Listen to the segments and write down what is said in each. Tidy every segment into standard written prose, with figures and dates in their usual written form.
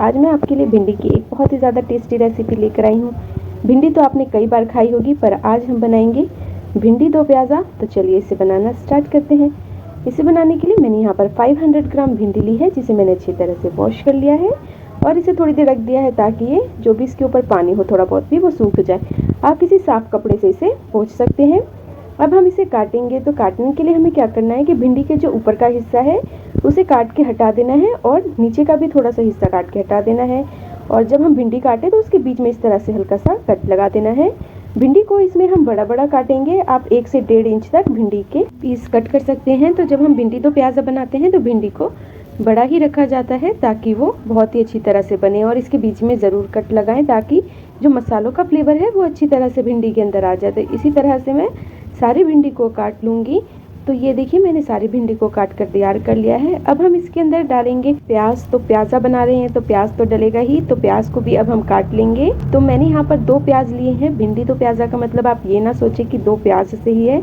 आज मैं आपके लिए भिंडी की एक बहुत ही ज़्यादा टेस्टी रेसिपी लेकर आई हूँ। भिंडी तो आपने कई बार खाई होगी, पर आज हम बनाएंगे भिंडी दो प्याज़ा। तो चलिए इसे बनाना स्टार्ट करते हैं। इसे बनाने के लिए मैंने यहाँ पर 500 ग्राम भिंडी ली है, जिसे मैंने अच्छी तरह से वॉश कर लिया है और इसे थोड़ी देर रख दिया है ताकि ये जो भी इसके ऊपर पानी हो थोड़ा बहुत भी वो सूख जाए। आप किसी साफ़ कपड़े से इसे पोंछ सकते हैं। अब हम इसे काटेंगे, तो काटने के लिए हमें क्या करना है कि भिंडी के जो ऊपर का हिस्सा है उसे काट के हटा देना है और नीचे का भी थोड़ा सा हिस्सा काट के हटा देना है। और जब हम भिंडी काटें तो उसके बीच में इस तरह से हल्का सा कट लगा देना है। भिंडी को इसमें हम बड़ा बड़ा काटेंगे। आप 1 से 1.5 इंच तक भिंडी के पीस कट कर सकते हैं। तो जब हम भिंडी दो प्याज़ा बनाते हैं तो भिंडी को बड़ा ही रखा जाता है ताकि वो बहुत ही अच्छी तरह से बने। और इसके बीच में ज़रूर कट लगाएं ताकि जो मसालों का फ्लेवर है वो अच्छी तरह से भिंडी के अंदर आ जाए। तो इसी तरह से मैं सारी भिंडी को काट लूँगी। तो ये देखिए मैंने सारी भिंडी को काट कर तैयार कर लिया है। अब हम इसके अंदर डालेंगे प्याज। तो प्याज़ा बना रहे हैं तो प्याज तो डलेगा ही, तो प्याज को भी अब हम काट लेंगे। तो मैंने यहाँ पर 2 प्याज लिए हैं। भिंडी दो प्याज़ा का मतलब आप ये ना सोचे कि 2 प्याज से ही है।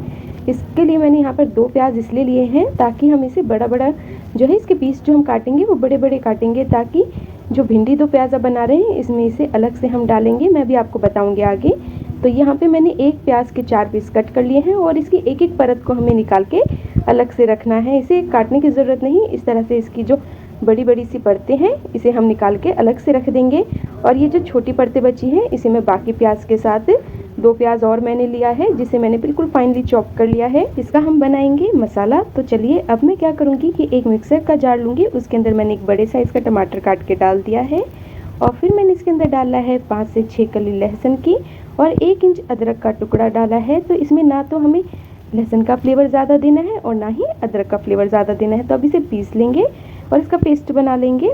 इसके लिए मैंने यहाँ पर 2 प्याज इसलिए लिए हैं ताकि हम इसे बड़ा बड़ा जो है इसके पीस जो हम काटेंगे वो बड़े बड़े काटेंगे, ताकि जो भिंडी दो प्याज़ा बना रहे हैं इसमें इसे अलग से हम डालेंगे। मैं भी आपको बताऊँगी आगे। तो यहाँ पे मैंने एक प्याज के 4 पीस कट कर लिए हैं और इसकी एक एक परत को हमें निकाल के अलग से रखना है। इसे काटने की ज़रूरत नहीं, इस तरह से इसकी जो बड़ी बड़ी सी परतें हैं इसे हम निकाल के अलग से रख देंगे। और ये जो छोटी परतें बची हैं इसे मैं बाकी प्याज के साथ 2 प्याज और मैंने लिया है, जिसे मैंने बिल्कुल फाइनली चॉप कर लिया है। इसका हम बनाएंगे मसाला। तो चलिए अब मैं क्या करूँगी कि एक मिक्सर का जार लूँगी, उसके अंदर मैंने एक बड़े साइज़ का टमाटर काट के डाल दिया है और फिर मैंने इसके अंदर डाला है 5 से 6 कली लहसुन की और 1 इंच अदरक का टुकड़ा डाला है। तो इसमें ना तो हमें लहसुन का फ्लेवर ज़्यादा देना है और ना ही अदरक का फ्लेवर ज़्यादा देना है। तो अब इसे पीस लेंगे और इसका पेस्ट बना लेंगे।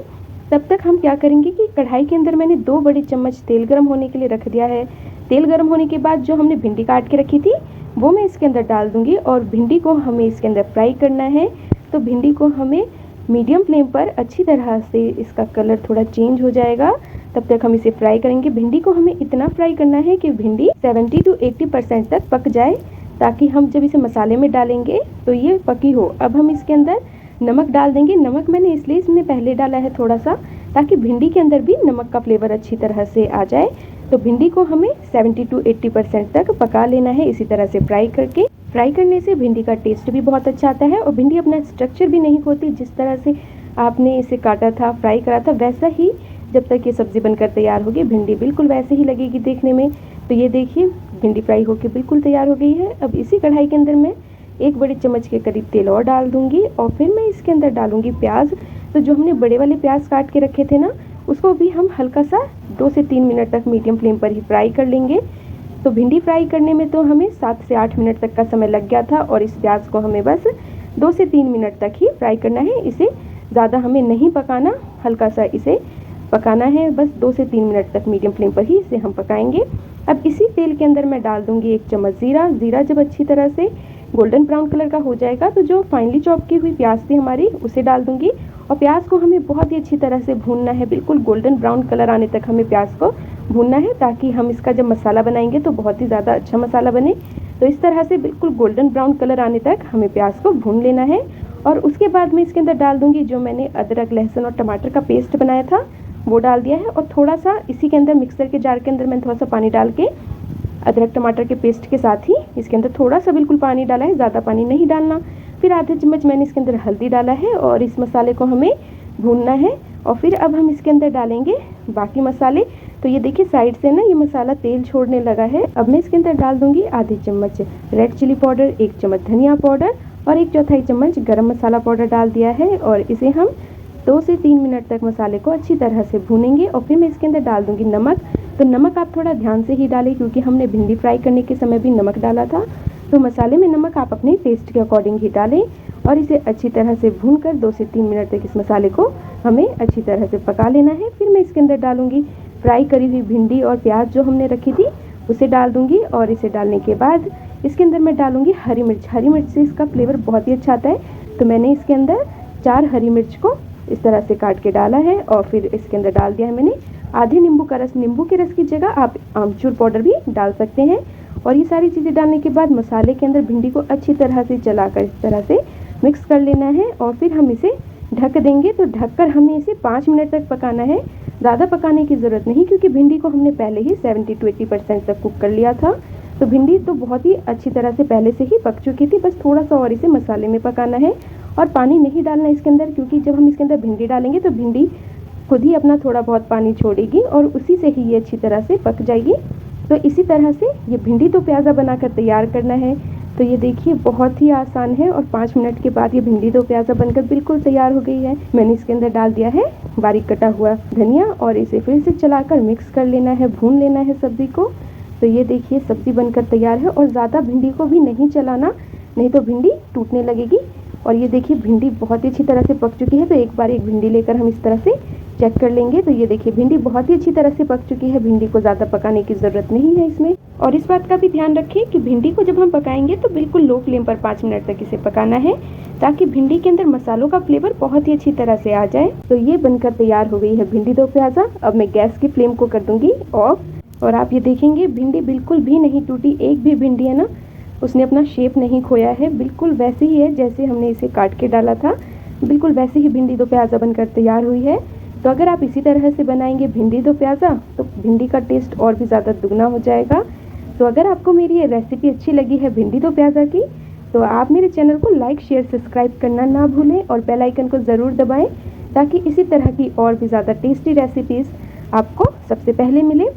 तब तक हम क्या करेंगे कि कढ़ाई के अंदर मैंने 2 बड़े चम्मच तेल गर्म होने के लिए रख दिया है। तेल गर्म होने के बाद जो हमने भिंडी काट के रखी थी वो मैं इसके अंदर डाल दूँगी और भिंडी को हमें इसके अंदर फ्राई करना है। तो भिंडी को हमें मीडियम फ्लेम पर अच्छी तरह से इसका कलर थोड़ा चेंज हो जाएगा तब तक हम इसे फ्राई करेंगे। भिंडी को हमें इतना फ्राई करना है कि भिंडी 70 to 80% तक पक जाए, ताकि हम जब इसे मसाले में डालेंगे तो ये पकी हो। अब हम इसके अंदर नमक डाल देंगे। नमक मैंने इसलिए इसमें पहले डाला है थोड़ा सा, ताकि भिंडी के अंदर भी नमक का फ्लेवर अच्छी तरह से आ जाए। तो भिंडी को हमें 70 to 80% तक पका लेना है, इसी तरह से फ्राई करके। फ्राई करने से भिंडी का टेस्ट भी बहुत अच्छा आता है और भिंडी अपना स्ट्रक्चर भी नहीं खोती। जिस तरह से आपने इसे काटा था, फ्राई करा था, वैसा ही जब तक ये सब्ज़ी बनकर तैयार होगी भिंडी बिल्कुल वैसे ही लगेगी देखने में। तो ये देखिए भिंडी फ्राई होकर बिल्कुल तैयार हो गई है। अब इसी कढ़ाई के अंदर मैं 1 बड़े चम्मच के करीब तेल और डाल दूँगी और फिर मैं इसके अंदर डालूँगी प्याज। तो जो हमने बड़े वाले प्याज काट के रखे थे ना, उसको भी हम हल्का सा 2 से 3 मिनट तक मीडियम फ्लेम पर ही फ्राई कर लेंगे। तो भिंडी फ्राई करने में तो हमें 7 से 8 मिनट तक का समय लग गया था और इस प्याज को हमें बस 2 से 3 मिनट तक ही फ्राई करना है। इसे ज़्यादा हमें नहीं पकाना, हल्का सा इसे पकाना है, बस 2 से 3 मिनट तक मीडियम फ्लेम पर ही इसे हम पकाएंगे। अब इसी तेल के अंदर मैं डाल दूंगी 1 चम्मच ज़ीरा। ज़ीरा जब अच्छी तरह से गोल्डन ब्राउन कलर का हो जाएगा तो जो फाइनली चॉप की हुई प्याज थी हमारी उसे डाल दूंगी और प्याज को हमें बहुत ही अच्छी तरह से भूनना है। बिल्कुल गोल्डन ब्राउन कलर आने तक हमें प्याज को भूनना है, ताकि हम इसका जब मसाला बनाएंगे तो बहुत ही ज़्यादा अच्छा मसाला बने। तो इस तरह से बिल्कुल गोल्डन ब्राउन कलर आने तक हमें प्याज को भून लेना है। और उसके बाद मैं इसके अंदर डाल दूंगी जो मैंने अदरक लहसुन और टमाटर का पेस्ट बनाया था वो डाल दिया है। और थोड़ा सा इसी के अंदर मिक्सर के जार के अंदर मैंने थोड़ा सा पानी डाल के अदरक टमाटर के पेस्ट के साथ ही इसके अंदर थोड़ा सा बिल्कुल पानी डाला है, ज़्यादा पानी नहीं डालना। फिर आधा चम्मच मैंने इसके अंदर हल्दी डाला है और इस मसाले को हमें भूनना है। और फिर अब हम इसके अंदर डालेंगे बाकी मसाले। तो ये देखिए साइड से ना ये मसाला तेल छोड़ने लगा है। अब मैं इसके अंदर डाल दूंगी आधी चम्मच रेड चिली पाउडर, 1 चम्मच धनिया पाउडर और 1/4 चम्मच गरम मसाला पाउडर डाल दिया है। और इसे हम 2 से 3 मिनट तक मसाले को अच्छी तरह से भूनेंगे। और फिर मैं इसके अंदर डाल दूंगी नमक। तो नमक आप थोड़ा ध्यान से ही डालें, क्योंकि हमने भिंडी फ्राई करने के समय भी नमक डाला था। तो मसाले में नमक आप अपने टेस्ट के अकॉर्डिंग ही डालें और इसे अच्छी तरह से भूनकर 2 से 3 मिनट तक इस मसाले को हमें अच्छी तरह से पका लेना है। फिर मैं इसके अंदर डालूंगी फ्राई करी हुई भिंडी और प्याज जो हमने रखी थी उसे डाल दूंगी। और इसे डालने के बाद इसके अंदर मैं डालूंगी हरी मिर्च। हरी मिर्च से इसका फ्लेवर बहुत ही अच्छा आता है। तो मैंने इसके अंदर 4 हरी मिर्च को इस तरह से काट के डाला है और फिर इसके अंदर डाल दिया है मैंने आधे नींबू का रस। नींबू के रस की जगह आप आमचूर पाउडर भी डाल सकते हैं। और ये सारी चीज़ें डालने के बाद मसाले के अंदर भिंडी को अच्छी तरह से चलाकर इस तरह से मिक्स कर लेना है और फिर हम इसे ढक देंगे। तो ढककर हमें इसे 5 मिनट तक पकाना है, ज़्यादा पकाने की ज़रूरत नहीं क्योंकि भिंडी को हमने पहले ही 70 to 80% तक कुक कर लिया था। तो भिंडी तो बहुत ही अच्छी तरह से पहले से ही पक चुकी थी, बस थोड़ा सा और इसे मसाले में पकाना है। और पानी नहीं डालना इसके अंदर, क्योंकि जब हम इसके अंदर भिंडी डालेंगे तो भिंडी खुद ही अपना थोड़ा बहुत पानी छोड़ेगी और उसी से ही ये अच्छी तरह से पक जाएगी। तो इसी तरह से ये भिंडी दो प्याज़ा बनाकर तैयार करना है। तो ये देखिए बहुत ही आसान है और 5 मिनट के बाद ये भिंडी दो प्याज़ा बनकर बिल्कुल तैयार हो गई है। मैंने इसके अंदर डाल दिया है बारीक कटा हुआ धनिया और इसे फिर से चलाकर मिक्स कर लेना है, भून लेना है सब्ज़ी को। तो ये देखिए सब्ज़ी बनकर तैयार है और ज़्यादा भिंडी को भी नहीं चलाना, नहीं तो भिंडी टूटने लगेगी। और ये देखिए भिंडी बहुत ही अच्छी तरह से पक चुकी है। तो एक बार एक भिंडी लेकर हम इस तरह से चेक कर लेंगे। तो ये देखिए भिंडी बहुत ही अच्छी तरह से पक चुकी है, भिंडी को ज़्यादा पकाने की ज़रूरत नहीं है इसमें। और इस बात का भी ध्यान रखें कि भिंडी को जब हम पकाएंगे तो बिल्कुल लो फ्लेम पर 5 मिनट तक इसे पकाना है, ताकि भिंडी के अंदर मसालों का फ्लेवर बहुत ही अच्छी तरह से आ जाए। तो ये बनकर तैयार हो गई है भिंडी दो प्याज़ा। अब मैं गैस की फ्लेम को कर दूंगी ऑफ और आप ये देखेंगे भिंडी बिल्कुल भी नहीं टूटी। एक भी भिंडी है ना, उसने अपना शेप नहीं खोया है, बिल्कुल वैसे ही है जैसे हमने इसे काट के डाला था। बिल्कुल वैसे ही भिंडी दो प्याज़ा बनकर तैयार हुई है। तो अगर आप इसी तरह से बनाएंगे भिंडी दो प्याज़ा तो भिंडी का टेस्ट और भी ज़्यादा दुगना हो जाएगा। तो अगर आपको मेरी ये रेसिपी अच्छी लगी है भिंडी दो प्याज़ा की, तो आप मेरे चैनल को लाइक शेयर सब्सक्राइब करना ना भूलें और बेल आइकन को ज़रूर दबाएं, ताकि इसी तरह की और भी ज़्यादा टेस्टी रेसिपीज़ आपको सबसे पहले मिले।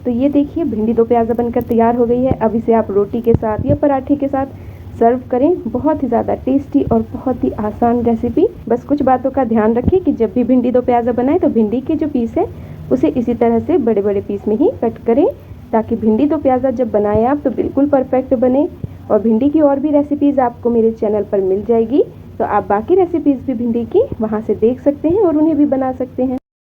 तो ये देखिए भिंडी दो प्याज़ा बनकर तैयार हो गई है। अब इसे आप रोटी के साथ या पराठे के साथ सर्व करें। बहुत ही ज़्यादा टेस्टी और बहुत ही आसान रेसिपी। बस कुछ बातों का ध्यान रखें कि जब भी भिंडी दो प्याज़ा बनाएं तो भिंडी के जो पीस है उसे इसी तरह से बड़े बड़े पीस में ही कट करें, ताकि भिंडी दो प्याज़ा जब बनाएं आप तो बिल्कुल परफेक्ट बने। और भिंडी की और भी रेसिपीज़ आपको मेरे चैनल पर मिल जाएगी, तो आप बाकी रेसिपीज़ भी भिंडी की वहाँ से देख सकते हैं और उन्हें भी बना सकते हैं।